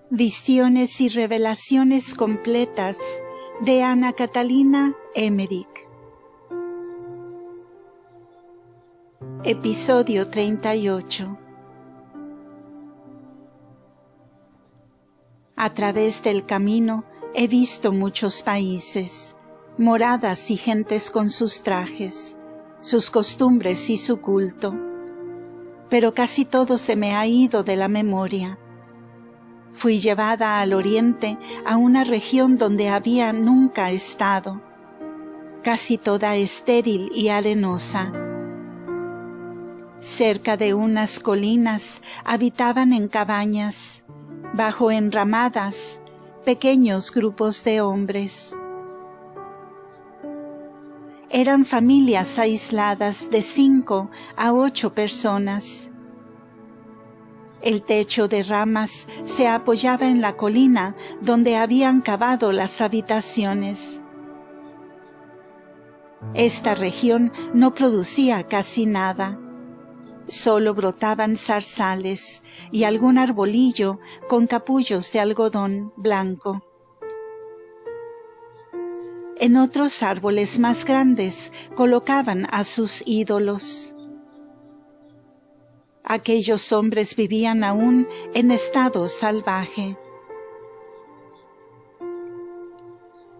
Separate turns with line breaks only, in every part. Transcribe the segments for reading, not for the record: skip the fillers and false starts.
Visiones y revelaciones completas de Ana Catalina Emmerich. Episodio 38. A través del camino he visto muchos países, moradas y gentes con sus trajes, sus costumbres y su culto, pero casi todo se me ha ido de la memoria. Fui llevada al oriente, a una región donde había nunca estado, casi toda estéril y arenosa. Cerca de unas colinas habitaban en cabañas, bajo enramadas, pequeños grupos de hombres. Eran familias aisladas de 5 a 8 personas. El techo de ramas se apoyaba en la colina donde habían cavado las habitaciones. Esta región no producía casi nada. Solo brotaban zarzales y algún arbolillo con capullos de algodón blanco. En otros árboles más grandes colocaban a sus ídolos. Aquellos hombres vivían aún en estado salvaje.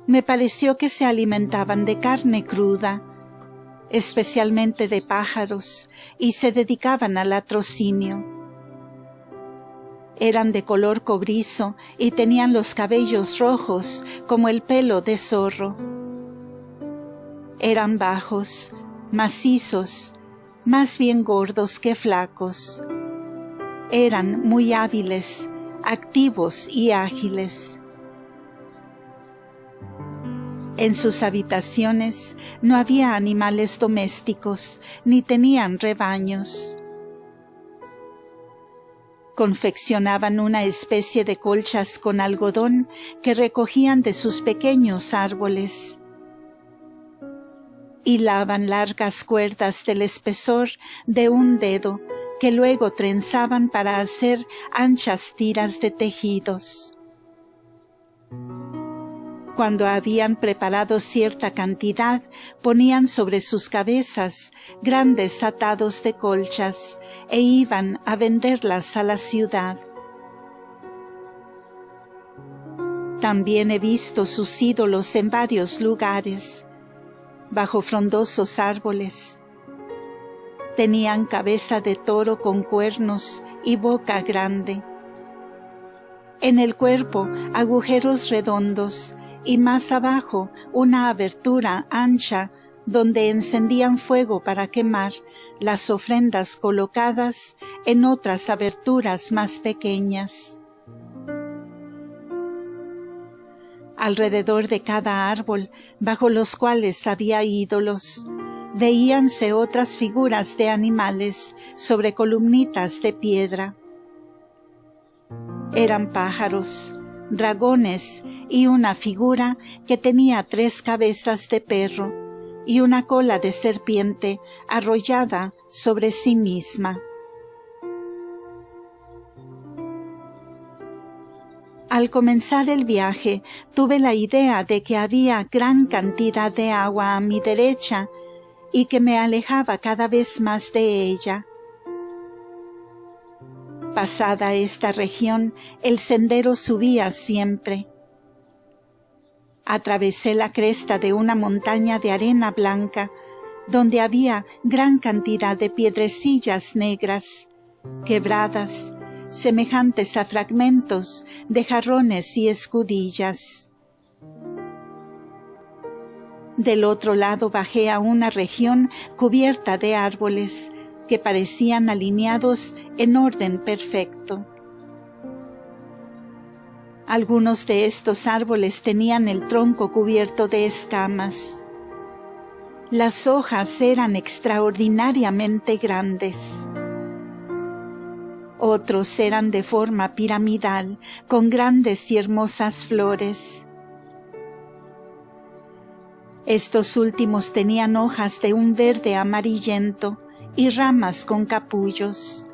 Me pareció que se alimentaban de carne cruda, especialmente de pájaros, y se dedicaban al latrocinio. Eran de color cobrizo y tenían los cabellos rojos como el pelo de zorro. Eran bajos, macizos, más bien gordos que flacos. Eran muy hábiles, activos y ágiles. En sus habitaciones no había animales domésticos, ni tenían rebaños. Confeccionaban una especie de colchas con algodón que recogían de sus pequeños árboles. Hilaban largas cuerdas del espesor de un dedo que luego trenzaban para hacer anchas tiras de tejidos. Cuando habían preparado cierta cantidad, ponían sobre sus cabezas grandes atados de colchas e iban a venderlas a la ciudad. También he visto sus ídolos en varios lugares, bajo frondosos árboles. Tenían cabeza de toro con cuernos y boca grande. En el cuerpo agujeros redondos y más abajo una abertura ancha donde encendían fuego para quemar las ofrendas colocadas en otras aberturas más pequeñas. Alrededor de cada árbol, bajo los cuales había ídolos, veíanse otras figuras de animales sobre columnitas de piedra. Eran pájaros, dragones y una figura que tenía 3 cabezas de perro y una cola de serpiente arrollada sobre sí misma. Al comenzar el viaje, tuve la idea de que había gran cantidad de agua a mi derecha y que me alejaba cada vez más de ella. Pasada esta región, el sendero subía siempre. Atravesé la cresta de una montaña de arena blanca, donde había gran cantidad de piedrecillas negras, quebradas, semejantes a fragmentos de jarrones y escudillas. Del otro lado bajé a una región cubierta de árboles que parecían alineados en orden perfecto. Algunos de estos árboles tenían el tronco cubierto de escamas. Las hojas eran extraordinariamente grandes. Otros eran de forma piramidal, con grandes y hermosas flores. Estos últimos tenían hojas de un verde amarillento y ramas con capullos.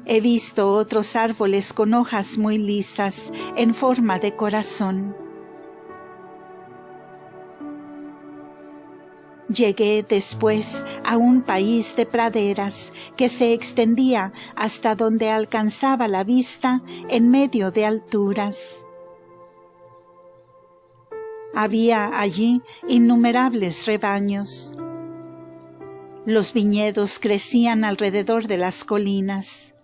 He visto otros árboles con hojas muy lisas, en forma de corazón. Llegué después a un país de praderas que se extendía hasta donde alcanzaba la vista en medio de alturas. Había allí innumerables rebaños. Los viñedos crecían alrededor de las colinas.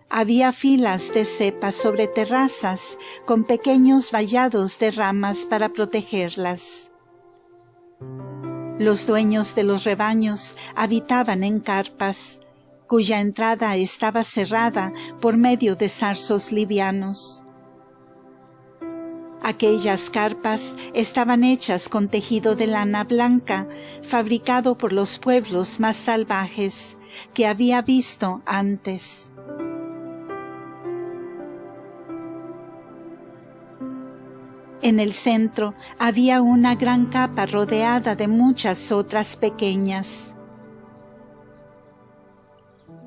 Había filas de cepas sobre terrazas con pequeños vallados de ramas para protegerlas. Los dueños de los rebaños habitaban en carpas, cuya entrada estaba cerrada por medio de zarzos livianos. Aquellas carpas estaban hechas con tejido de lana blanca, fabricado por los pueblos más salvajes que había visto antes. En el centro había una gran capa rodeada de muchas otras pequeñas.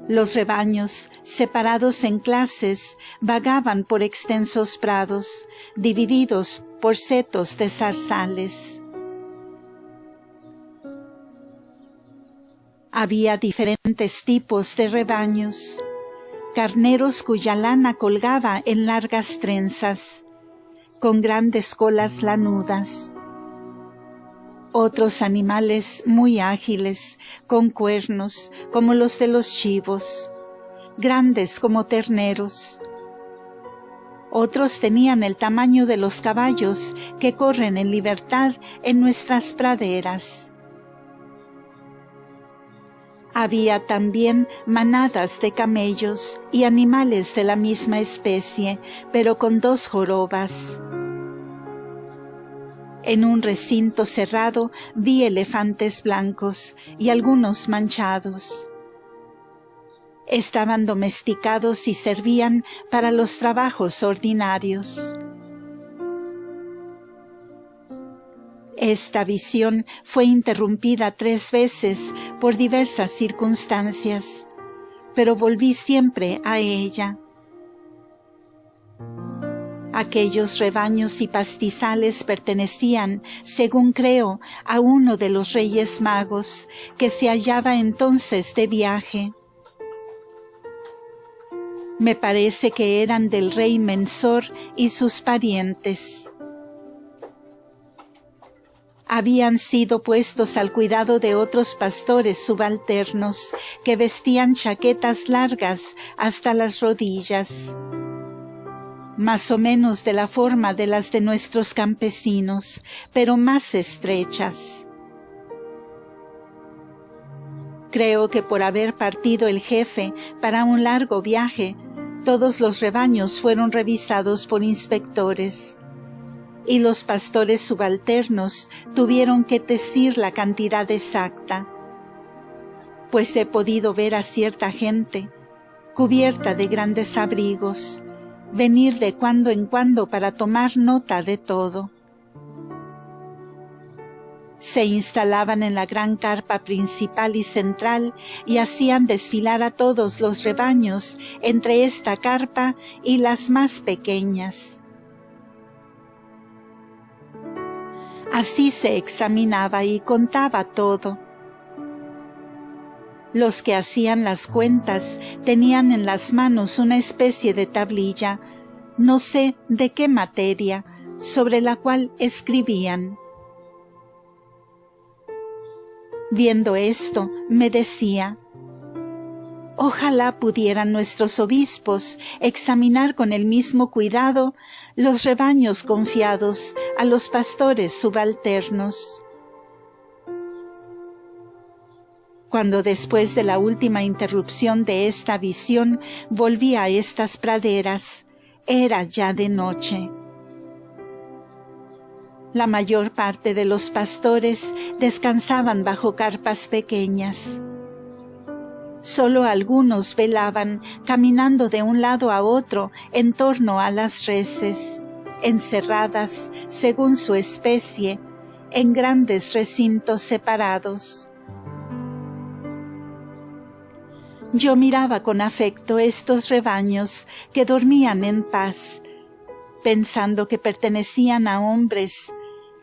Los rebaños, separados en clases, vagaban por extensos prados, divididos por setos de zarzales. Había diferentes tipos de rebaños, carneros cuya lana colgaba en largas trenzas, con grandes colas lanudas. Otros animales muy ágiles, con cuernos, como los de los chivos, grandes como terneros. Otros tenían el tamaño de los caballos que corren en libertad en nuestras praderas. Había también manadas de camellos y animales de la misma especie, pero con 2 jorobas. En un recinto cerrado vi elefantes blancos y algunos manchados. Estaban domesticados y servían para los trabajos ordinarios. Esta visión fue interrumpida 3 veces por diversas circunstancias, pero volví siempre a ella. Aquellos rebaños y pastizales pertenecían, según creo, a uno de los Reyes Magos, que se hallaba entonces de viaje. Me parece que eran del rey Mensor y sus parientes. Habían sido puestos al cuidado de otros pastores subalternos que vestían chaquetas largas hasta las rodillas, más o menos de la forma de las de nuestros campesinos, pero más estrechas. Creo que por haber partido el jefe para un largo viaje, todos los rebaños fueron revisados por inspectores, y los pastores subalternos tuvieron que decir la cantidad exacta, pues he podido ver a cierta gente, cubierta de grandes abrigos, venir de cuando en cuando para tomar nota de todo. Se instalaban en la gran carpa principal y central y hacían desfilar a todos los rebaños entre esta carpa y las más pequeñas. Así se examinaba y contaba todo. Los que hacían las cuentas tenían en las manos una especie de tablilla, no sé de qué materia, sobre la cual escribían. Viendo esto, me decía: ojalá pudieran nuestros obispos examinar con el mismo cuidado los rebaños confiados a los pastores subalternos. Cuando después de la última interrupción de esta visión volví a estas praderas, era ya de noche. La mayor parte de los pastores descansaban bajo carpas pequeñas. Solo algunos velaban, caminando de un lado a otro en torno a las reses, encerradas, según su especie, en grandes recintos separados. Yo miraba con afecto estos rebaños que dormían en paz, pensando que pertenecían a hombres,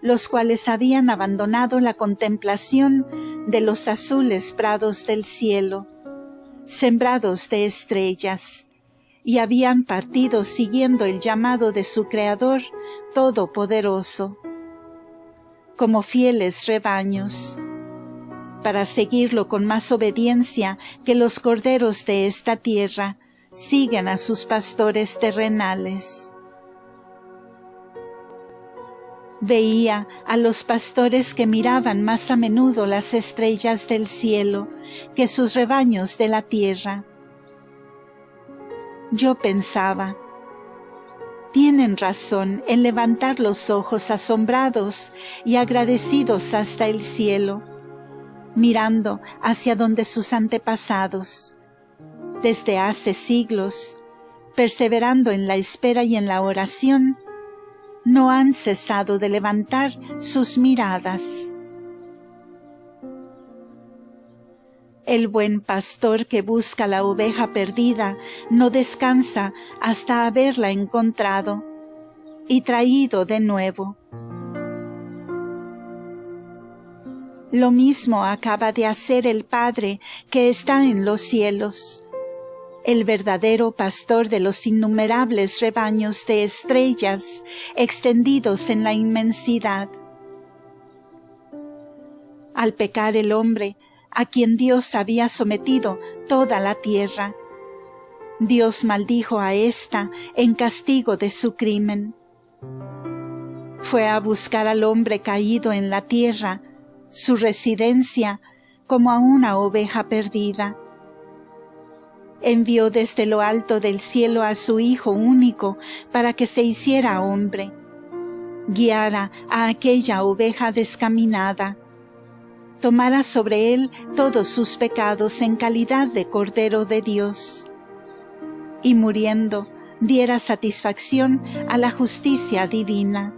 los cuales habían abandonado la contemplación de los azules prados del cielo, sembrados de estrellas, y habían partido siguiendo el llamado de su Creador Todopoderoso, como fieles rebaños, para seguirlo con más obediencia que los corderos de esta tierra siguen a sus pastores terrenales. Veía a los pastores que miraban más a menudo las estrellas del cielo que sus rebaños de la tierra. Yo pensaba, tienen razón en levantar los ojos asombrados y agradecidos hasta el cielo, mirando hacia donde sus antepasados, desde hace siglos, perseverando en la espera y en la oración, no han cesado de levantar sus miradas. El buen pastor que busca la oveja perdida no descansa hasta haberla encontrado y traído de nuevo. Lo mismo acaba de hacer el Padre que está en los cielos, el verdadero pastor de los innumerables rebaños de estrellas extendidos en la inmensidad. Al pecar el hombre, a quien Dios había sometido toda la tierra, Dios maldijo a ésta en castigo de su crimen. Fue a buscar al hombre caído en la tierra, su residencia, como a una oveja perdida. Envió desde lo alto del cielo a su Hijo único para que se hiciera hombre, guiara a aquella oveja descaminada, tomara sobre él todos sus pecados en calidad de Cordero de Dios, y muriendo diera satisfacción a la justicia divina.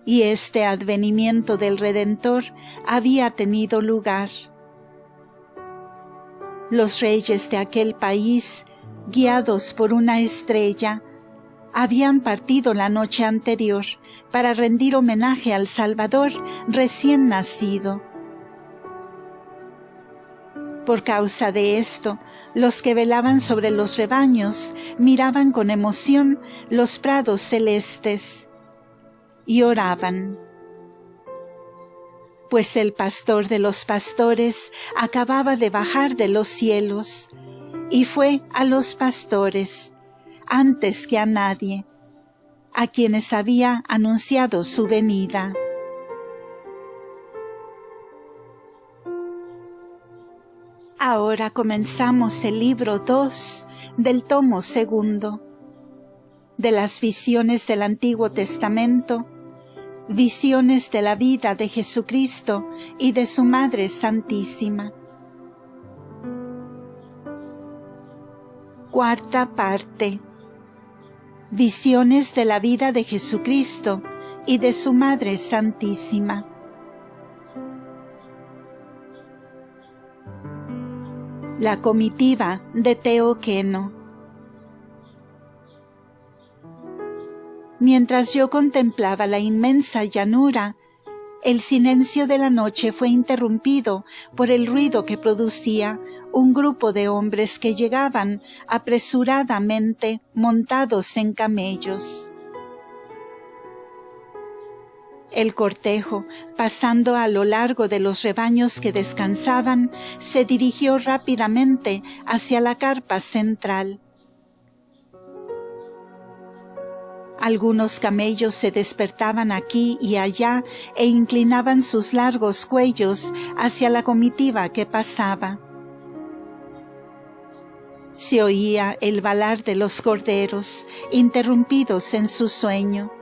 Y este advenimiento del Redentor había tenido lugar. Los reyes de aquel país, guiados por una estrella, habían partido la noche anterior para rendir homenaje al Salvador recién nacido. Por causa de esto, los que velaban sobre los rebaños miraban con emoción los prados celestes y oraban. Pues el pastor de los pastores acababa de bajar de los cielos, y fue a los pastores, antes que a nadie, a quienes había anunciado su venida. Ahora comenzamos el libro 2 del tomo 2 de las visiones del Antiguo Testamento, visiones de la vida de Jesucristo y de su Madre Santísima. Cuarta parte. Visiones de la vida de Jesucristo y de su Madre Santísima. La comitiva de Teoqueno. Mientras yo contemplaba la inmensa llanura, el silencio de la noche fue interrumpido por el ruido que producía un grupo de hombres que llegaban apresuradamente montados en camellos. El cortejo, pasando a lo largo de los rebaños que descansaban, se dirigió rápidamente hacia la carpa central. Algunos camellos se despertaban aquí y allá e inclinaban sus largos cuellos hacia la comitiva que pasaba. Se oía el balar de los corderos, interrumpidos en su sueño.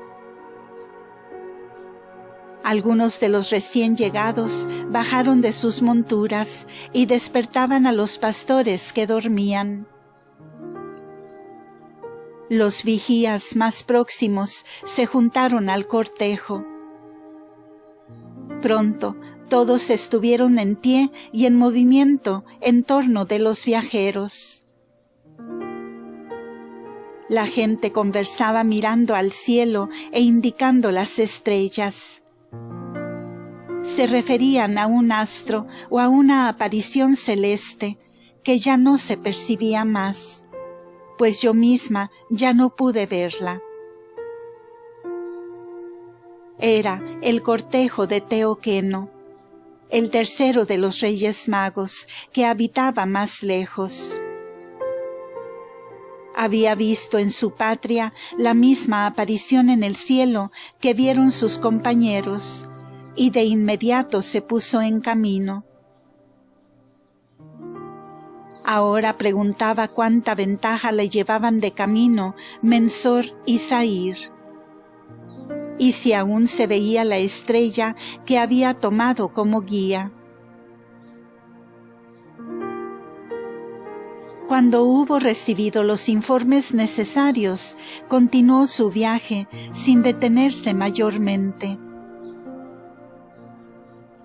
Algunos de los recién llegados bajaron de sus monturas y despertaban a los pastores que dormían. Los vigías más próximos se juntaron al cortejo. Pronto todos estuvieron en pie y en movimiento en torno de los viajeros. La gente conversaba mirando al cielo e indicando las estrellas. Se referían a un astro o a una aparición celeste que ya no se percibía más, pues yo misma ya no pude verla. Era el cortejo de Teoqueno, el tercero de los Reyes Magos, que habitaba más lejos. Había visto en su patria la misma aparición en el cielo que vieron sus compañeros, y de inmediato se puso en camino. Ahora preguntaba cuánta ventaja le llevaban de camino Mensor y Zair, y si aún se veía la estrella que había tomado como guía. Cuando hubo recibido los informes necesarios, continuó su viaje sin detenerse mayormente.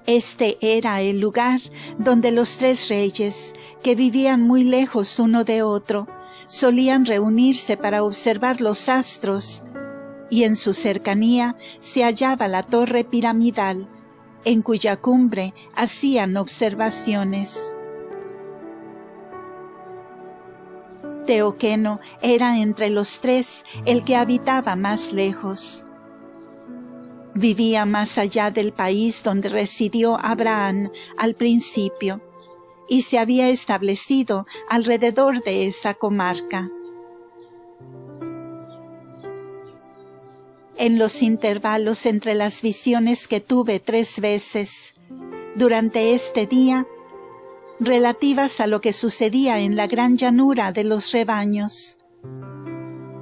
Este era el lugar donde los tres reyes, que vivían muy lejos uno de otro, solían reunirse para observar los astros, y en su cercanía se hallaba la torre piramidal, en cuya cumbre hacían observaciones. Teoqueno era entre los tres el que habitaba más lejos. Vivía más allá del país donde residió Abraham al principio, y se había establecido alrededor de esa comarca. En los intervalos entre las visiones que tuve 3 veces durante este día, relativas a lo que sucedía en la gran llanura de los rebaños,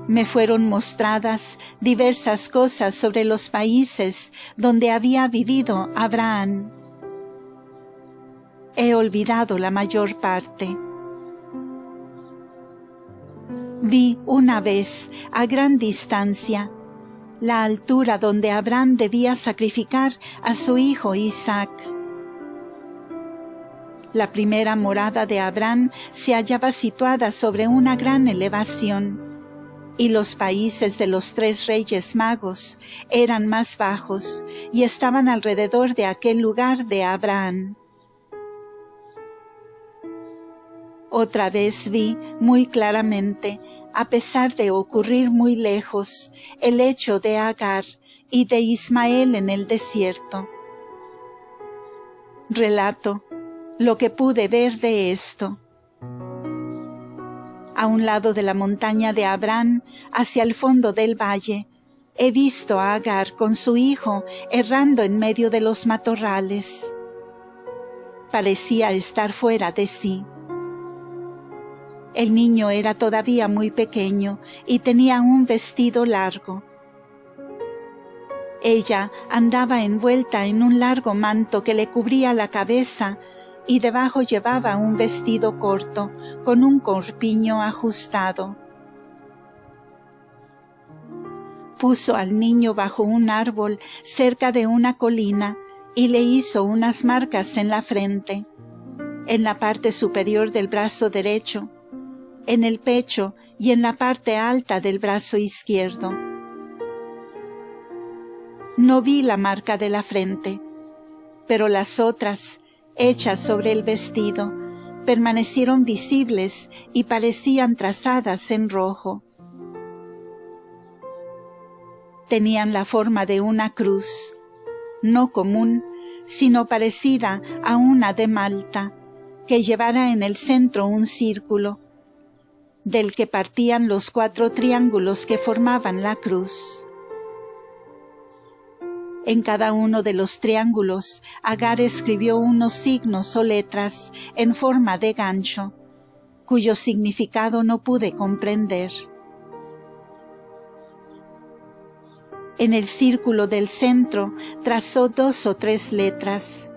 me fueron mostradas diversas cosas sobre los países donde había vivido Abraham. He olvidado la mayor parte. Vi una vez, a gran distancia, la altura donde Abraham debía sacrificar a su hijo Isaac. La primera morada de Abraham se hallaba situada sobre una gran elevación, y los países de los 3 reyes magos eran más bajos y estaban alrededor de aquel lugar de Abraham. Otra vez vi muy claramente, a pesar de ocurrir muy lejos, el hecho de Agar y de Ismael en el desierto. Relato lo que pude ver de esto. A un lado de la montaña de Abraham, hacia el fondo del valle, he visto a Agar con su hijo errando en medio de los matorrales. Parecía estar fuera de sí. El niño era todavía muy pequeño y tenía un vestido largo. Ella andaba envuelta en un largo manto que le cubría la cabeza, y debajo llevaba un vestido corto, con un corpiño ajustado. Puso al niño bajo un árbol cerca de una colina y le hizo unas marcas en la frente, en la parte superior del brazo derecho, en el pecho y en la parte alta del brazo izquierdo. No vi la marca de la frente, pero las otras, hechas sobre el vestido, permanecieron visibles y parecían trazadas en rojo. Tenían la forma de una cruz, no común, sino parecida a una de Malta, que llevara en el centro un círculo, del que partían los 4 triángulos que formaban la cruz. En cada uno de los triángulos, Agar escribió unos signos o letras en forma de gancho, cuyo significado no pude comprender. En el círculo del centro trazó 2 o 3 letras.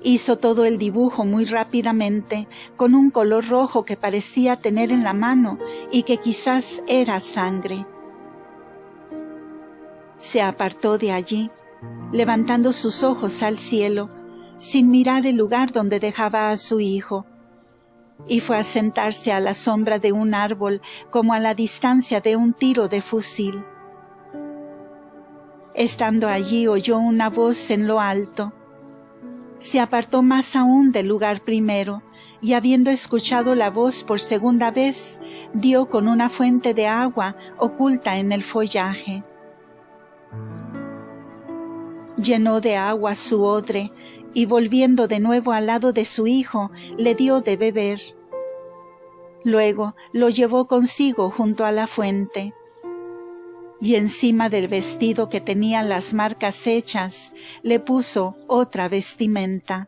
Hizo todo el dibujo muy rápidamente, con un color rojo que parecía tener en la mano y que quizás era sangre. Se apartó de allí, levantando sus ojos al cielo, sin mirar el lugar donde dejaba a su hijo, y fue a sentarse a la sombra de un árbol como a la distancia de un tiro de fusil. Estando allí oyó una voz en lo alto. Se apartó más aún del lugar primero, y habiendo escuchado la voz por segunda vez, dio con una fuente de agua oculta en el follaje. Llenó de agua su odre, y volviendo de nuevo al lado de su hijo, le dio de beber. Luego lo llevó consigo junto a la fuente, y encima del vestido que tenía las marcas hechas, le puso otra vestimenta.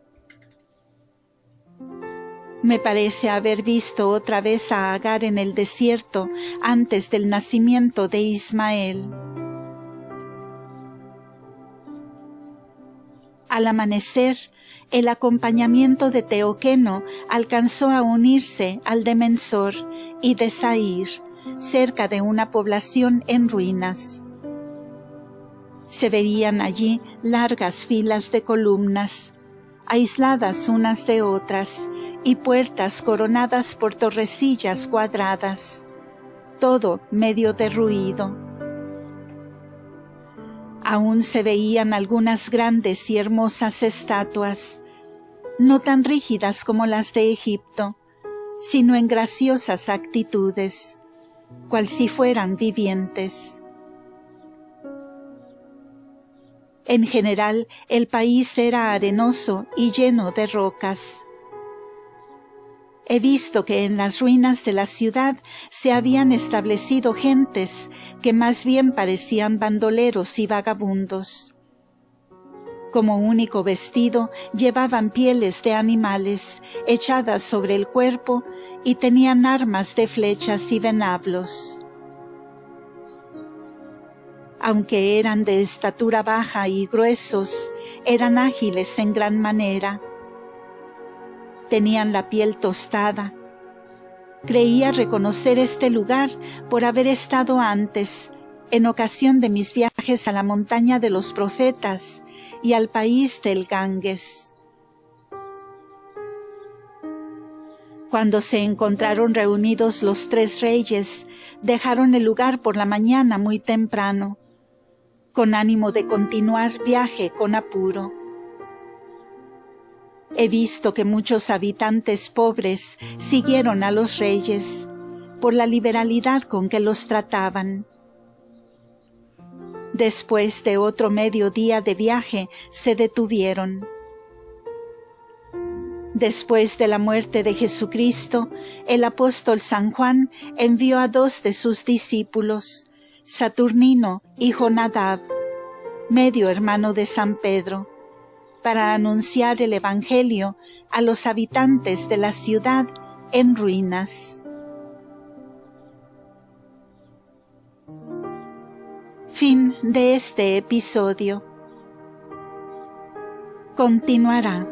Me parece haber visto otra vez a Agar en el desierto antes del nacimiento de Ismael. Al amanecer, el acompañamiento de Teoqueno alcanzó a unirse al de Mensor y de Sair, cerca de una población en ruinas. Se veían allí largas filas de columnas, aisladas unas de otras, y puertas coronadas por torrecillas cuadradas, todo medio derruido. Aún se veían algunas grandes y hermosas estatuas, no tan rígidas como las de Egipto, sino en graciosas actitudes, cual si fueran vivientes. En general, el país era arenoso y lleno de rocas. He visto que en las ruinas de la ciudad se habían establecido gentes que más bien parecían bandoleros y vagabundos. Como único vestido llevaban pieles de animales echadas sobre el cuerpo y tenían armas de flechas y venablos. Aunque eran de estatura baja y gruesos, eran ágiles en gran manera. Tenían la piel tostada. Creía reconocer este lugar por haber estado antes, en ocasión de mis viajes a la montaña de los profetas y al país del Ganges. Cuando se encontraron reunidos los 3 reyes, dejaron el lugar por la mañana muy temprano, con ánimo de continuar viaje con apuro. He visto que muchos habitantes pobres siguieron a los reyes, por la liberalidad con que los trataban. Después de otro medio día de viaje, se detuvieron. Después de la muerte de Jesucristo, el apóstol San Juan envió a 2 de sus discípulos, Saturnino y Jonadab, medio hermano de San Pedro, para anunciar el Evangelio a los habitantes de la ciudad en ruinas. Fin de este episodio. Continuará.